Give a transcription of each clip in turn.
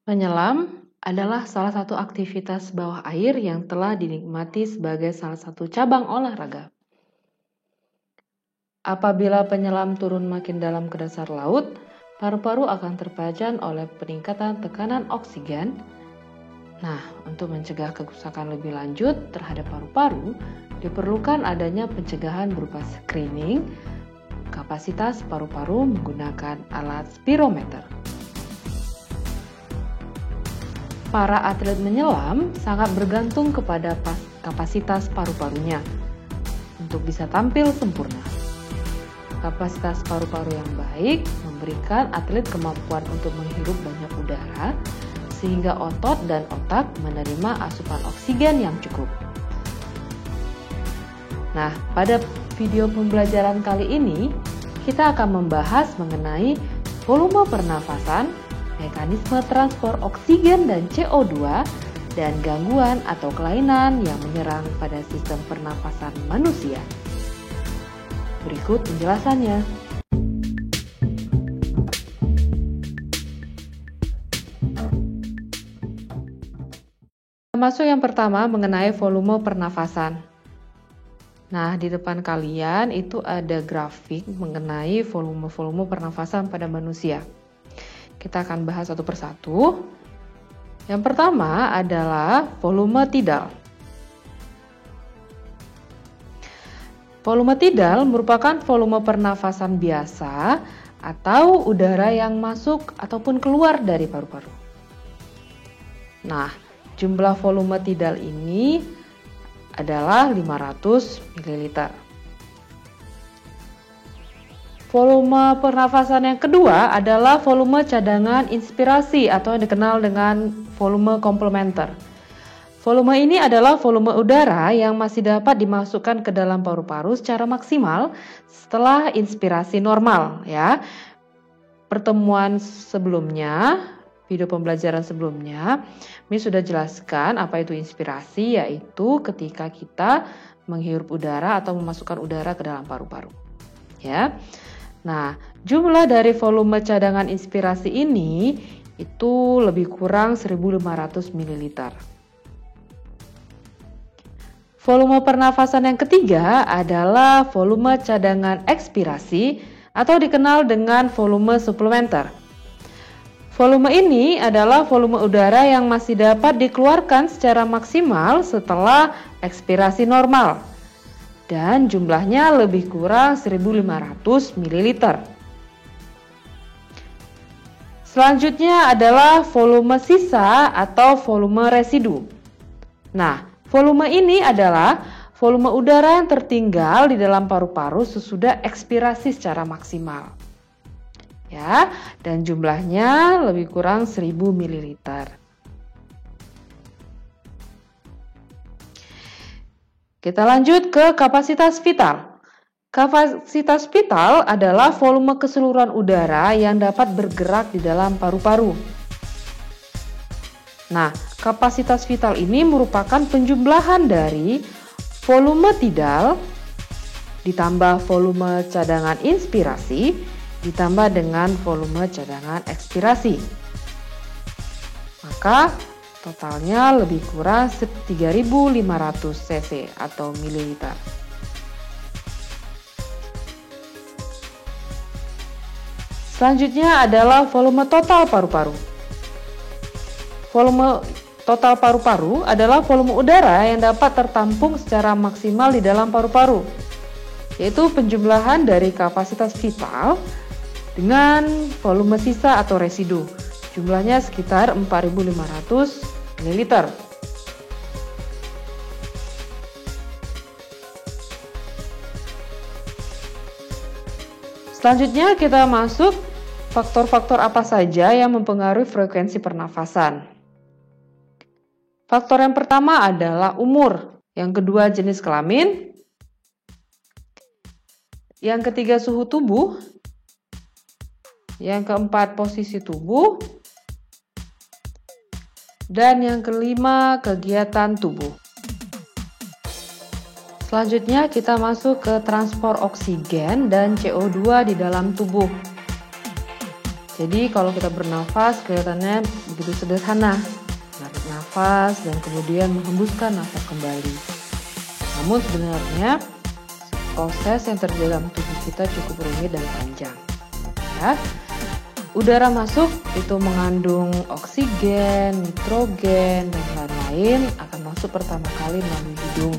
Penyelam adalah salah satu aktivitas bawah air yang telah dinikmati sebagai salah satu cabang olahraga. Apabila penyelam turun makin dalam ke dasar laut, paru-paru akan terpajan oleh peningkatan tekanan oksigen. Nah, untuk mencegah kerusakan lebih lanjut terhadap paru-paru, diperlukan adanya pencegahan berupa screening kapasitas paru-paru menggunakan alat spirometer. Para atlet menyelam sangat bergantung kepada kapasitas paru-parunya untuk bisa tampil sempurna. Kapasitas paru-paru yang baik memberikan atlet kemampuan untuk menghirup banyak udara sehingga otot dan otak menerima asupan oksigen yang cukup. Nah, pada video pembelajaran kali ini kita akan membahas mengenai volume pernafasan, mekanisme transport oksigen dan CO2, dan gangguan atau kelainan yang menyerang pada sistem pernafasan manusia. Berikut penjelasannya. Masuk yang pertama mengenai volume pernafasan. Nah, di depan kalian itu ada grafik mengenai volume pernafasan pada manusia. Kita akan bahas satu persatu. Yang pertama adalah volume tidal. Volume tidal merupakan volume pernafasan biasa atau udara yang masuk ataupun keluar dari paru-paru. Nah, jumlah volume tidal ini adalah 500 ml. Volume pernafasan yang kedua adalah volume cadangan inspirasi atau yang dikenal dengan volume komplementer. Volume ini adalah volume udara yang masih dapat dimasukkan ke dalam paru-paru secara maksimal setelah inspirasi normal, ya. Pertemuan sebelumnya, video pembelajaran sebelumnya, Miss sudah jelaskan apa itu inspirasi, yaitu ketika kita menghirup udara atau memasukkan udara ke dalam paru-paru, ya. Nah, jumlah dari volume cadangan inspirasi ini itu lebih kurang 1.500 ml. Volume pernafasan yang ketiga adalah volume cadangan ekspirasi atau dikenal dengan volume suplementer. Volume ini adalah volume udara yang masih dapat dikeluarkan secara maksimal setelah ekspirasi normal. Dan jumlahnya lebih kurang 1.500 ml. Selanjutnya adalah volume sisa atau volume residu. Nah, volume ini adalah volume udara yang tertinggal di dalam paru-paru sesudah ekspirasi secara maksimal. Ya, dan jumlahnya lebih kurang 1.000 ml. Kita lanjut ke kapasitas vital. Kapasitas vital adalah volume keseluruhan udara yang dapat bergerak di dalam paru-paru. Nah, kapasitas vital ini merupakan penjumlahan dari volume tidal ditambah volume cadangan inspirasi ditambah dengan volume cadangan ekspirasi. Maka totalnya lebih kurang 3.500 cc atau mililiter. Selanjutnya adalah volume total paru-paru. Volume total paru-paru adalah volume udara yang dapat tertampung secara maksimal di dalam paru-paru, yaitu penjumlahan dari kapasitas vital dengan volume sisa atau residu. Jumlahnya sekitar 4.500 ml. Selanjutnya kita masuk faktor-faktor apa saja yang mempengaruhi frekuensi pernafasan. Faktor yang pertama adalah umur, yang kedua jenis kelamin, yang ketiga suhu tubuh, yang keempat posisi tubuh, dan yang kelima kegiatan tubuh. Selanjutnya kita masuk ke transport oksigen dan CO2 di dalam tubuh. Jadi kalau kita bernafas kelihatannya begitu sederhana, menarik nafas dan kemudian menghembuskan nafas kembali. Namun sebenarnya proses yang terjadi dalam tubuh kita cukup rumit dan panjang. Ya. Udara masuk itu mengandung oksigen, nitrogen, dan lain-lain akan masuk pertama kali melalui hidung.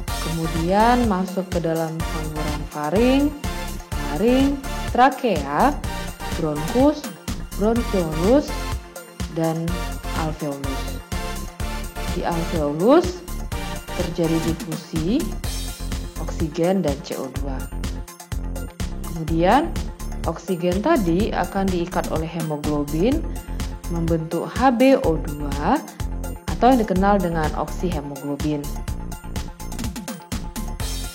Kemudian masuk ke dalam saluran faring, laring, trakea, bronkus, bronkiolus, dan alveolus. Di alveolus terjadi difusi oksigen dan CO2. Kemudian oksigen tadi akan diikat oleh hemoglobin membentuk HbO2 atau yang dikenal dengan oksihemoglobin.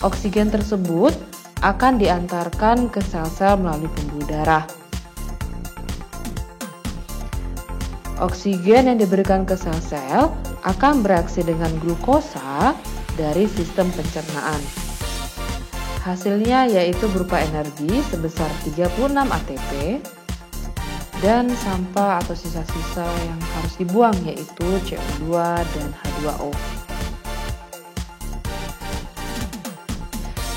Oksigen tersebut akan diantarkan ke sel-sel melalui pembuluh darah. Oksigen yang diberikan ke sel-sel akan bereaksi dengan glukosa dari sistem pencernaan. Hasilnya yaitu berupa energi sebesar 36 ATP dan sampah atau sisa-sisa yang harus dibuang yaitu CO2 dan H2O.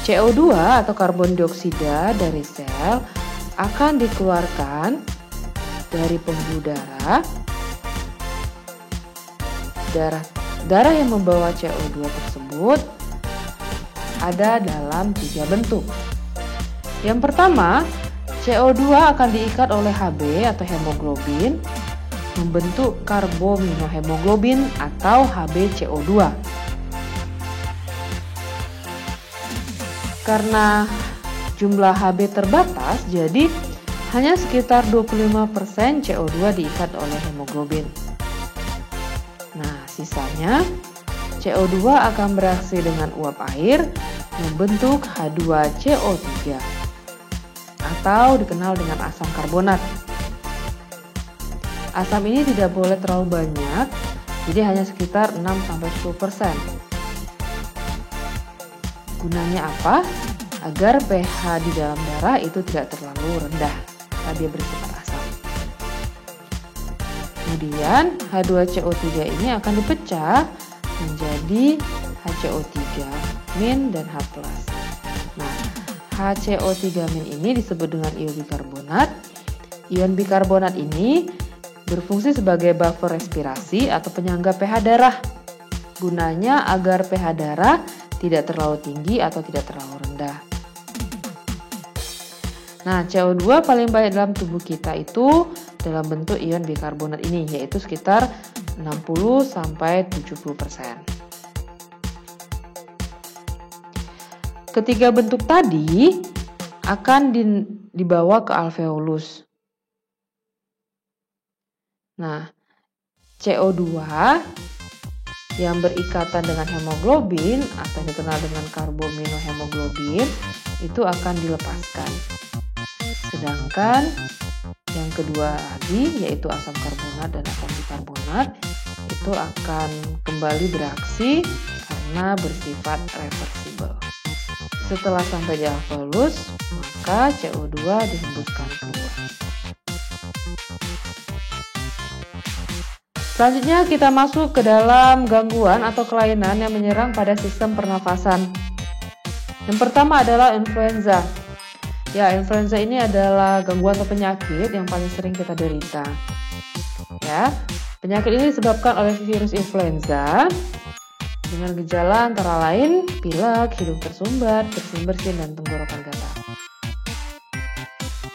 CO2 atau karbon dioksida dari sel akan dikeluarkan dari pembuluh darah. Darah yang membawa CO2 tersebut ada dalam 3 bentuk. Yang pertama, CO2 akan diikat oleh Hb atau hemoglobin membentuk karbominohemoglobin atau HbCO2. Karena jumlah Hb terbatas, jadi hanya sekitar 25% CO2 diikat oleh hemoglobin. Nah, sisanya CO2 akan bereaksi dengan uap air membentuk H2CO3 atau dikenal dengan asam karbonat. Asam ini tidak boleh terlalu banyak, jadi hanya sekitar 6-10%. Gunanya apa? Agar pH di dalam darah itu tidak terlalu rendah, karena dia bersifat asam. Kemudian H2CO3 ini akan dipecah menjadi HCO3- dan H+. Nah, HCO3- ini disebut dengan ion bikarbonat. Ion bikarbonat ini berfungsi sebagai buffer respirasi atau penyangga pH darah. Gunanya agar pH darah tidak terlalu tinggi atau tidak terlalu rendah. Nah, CO2 paling banyak dalam tubuh kita itu dalam bentuk ion bikarbonat ini, yaitu sekitar 60-70%. Ketiga bentuk tadi akan dibawa ke alveolus. Nah, CO2 yang berikatan dengan hemoglobin atau yang dikenal dengan karbominohemoglobin itu akan dilepaskan. Sedangkan yang kedua tadi yaitu asam karbonat dan asam bikarbonat itu akan kembali bereaksi karena bersifat reversibel. Setelah sampai di alveolus, maka CO2 dihembuskan keluar. Selanjutnya kita masuk ke dalam gangguan atau kelainan yang menyerang pada sistem pernafasan. Yang pertama adalah influenza. Ya, influenza ini adalah gangguan atau penyakit yang paling sering kita derita. Ya, penyakit ini disebabkan oleh virus influenza dengan gejala antara lain pilek, hidung tersumbat, bersin-bersin, dan tenggorokan gatal.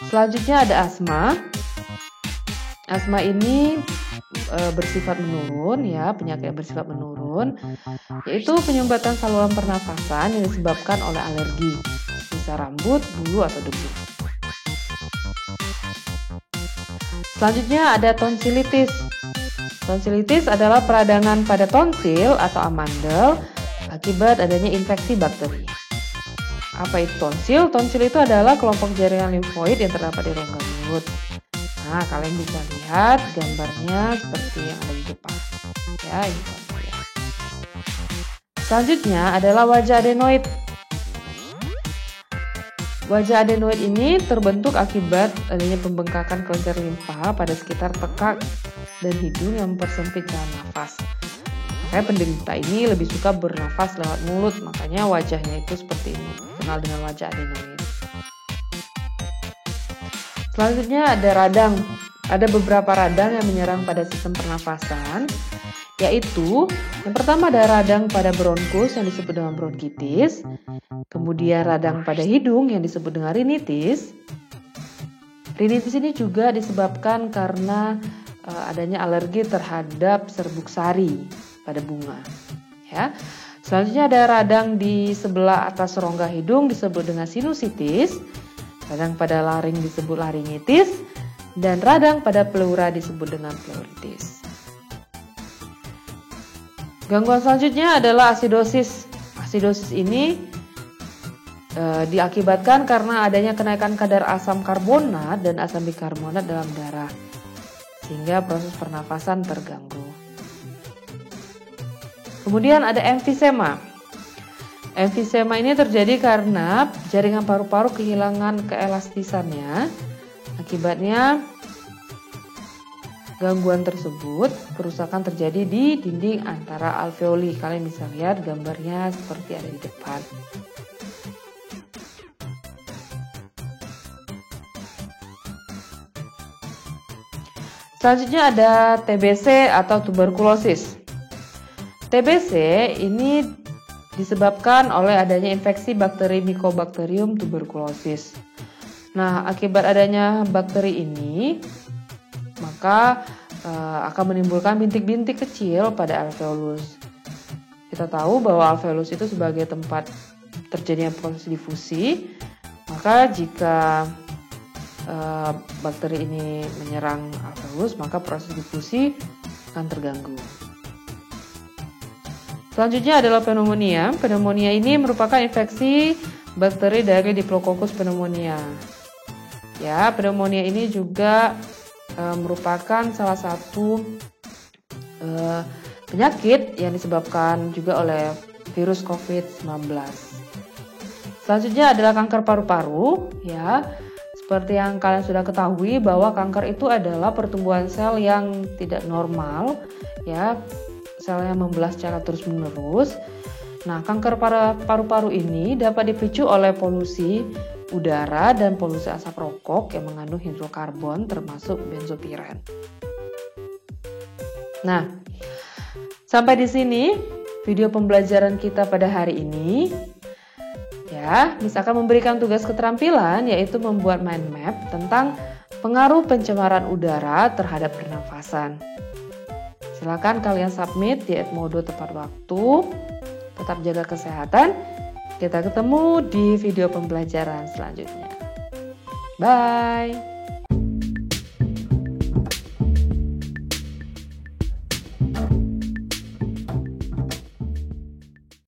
Selanjutnya ada asma. Asma ini bersifat menurun, ya, penyakit yang bersifat menurun, yaitu penyumbatan saluran pernafasan yang disebabkan oleh alergi, sisa rambut, bulu, atau debu. Selanjutnya ada tonsilitis. Tonsilitis adalah peradangan pada tonsil atau amandel akibat adanya infeksi bakteri. Apa itu tonsil? Tonsil itu adalah kelompok jaringan limfoid yang terdapat di rongga mulut. Nah, kalian bisa lihat gambarnya seperti yang ada di depan. Ya, ini tonsil. Selanjutnya adalah wajah adenoid. Wajah adenoid ini terbentuk akibat adanya pembengkakan kelenjar limpa pada sekitar tekak dan hidung yang mempersempit jalan nafas. Makanya penderita ini lebih suka bernafas lewat mulut, makanya wajahnya itu seperti ini, kenal dengan wajah adenoid. Selanjutnya ada radang. Ada beberapa radang yang menyerang pada sistem pernafasan, yaitu yang pertama ada radang pada bronkus yang disebut dengan bronkitis, kemudian radang pada hidung yang disebut dengan rinitis. Rinitis ini juga disebabkan karena adanya alergi terhadap serbuk sari pada bunga. Ya. Selanjutnya ada radang di sebelah atas rongga hidung disebut dengan sinusitis, radang pada laring disebut laringitis, dan radang pada pleura disebut dengan pleuritis. Gangguan selanjutnya adalah asidosis. Asidosis ini diakibatkan karena adanya kenaikan kadar asam karbonat dan asam bikarbonat dalam darah, sehingga proses pernafasan terganggu. Kemudian ada emfisema. Emfisema ini terjadi karena jaringan paru-paru kehilangan keelastisannya. Akibatnya gangguan tersebut, kerusakan terjadi di dinding antara alveoli. Kalian bisa lihat gambarnya seperti ada di depan. Selanjutnya ada TBC atau tuberkulosis. TBC ini disebabkan oleh adanya infeksi bakteri Mycobacterium tuberculosis. Nah, akibat adanya bakteri ini, maka akan menimbulkan bintik-bintik kecil pada alveolus. Kita tahu bahwa alveolus itu sebagai tempat terjadinya proses difusi, maka jika bakteri ini menyerang alveolus, maka proses difusi akan terganggu. Selanjutnya adalah pneumonia. Pneumonia ini merupakan infeksi bakteri dari Diplococcus pneumonia. Ya, pneumonia ini juga merupakan salah satu penyakit yang disebabkan juga oleh virus COVID-19. Selanjutnya adalah kanker paru-paru. Ya, seperti yang kalian sudah ketahui bahwa kanker itu adalah pertumbuhan sel yang tidak normal, ya, sel yang membelah secara terus-menerus. Nah, kanker paru-paru ini dapat dipicu oleh polusi udara dan polusi asap rokok yang mengandung hidrokarbon termasuk benzopiren. Nah, sampai di sini video pembelajaran kita pada hari ini. Ya, Miss akan memberikan tugas keterampilan yaitu membuat mind map tentang pengaruh pencemaran udara terhadap pernafasan. Silakan kalian submit di @modo tepat waktu. Tetap jaga kesehatan. Kita ketemu di video pembelajaran selanjutnya. Bye.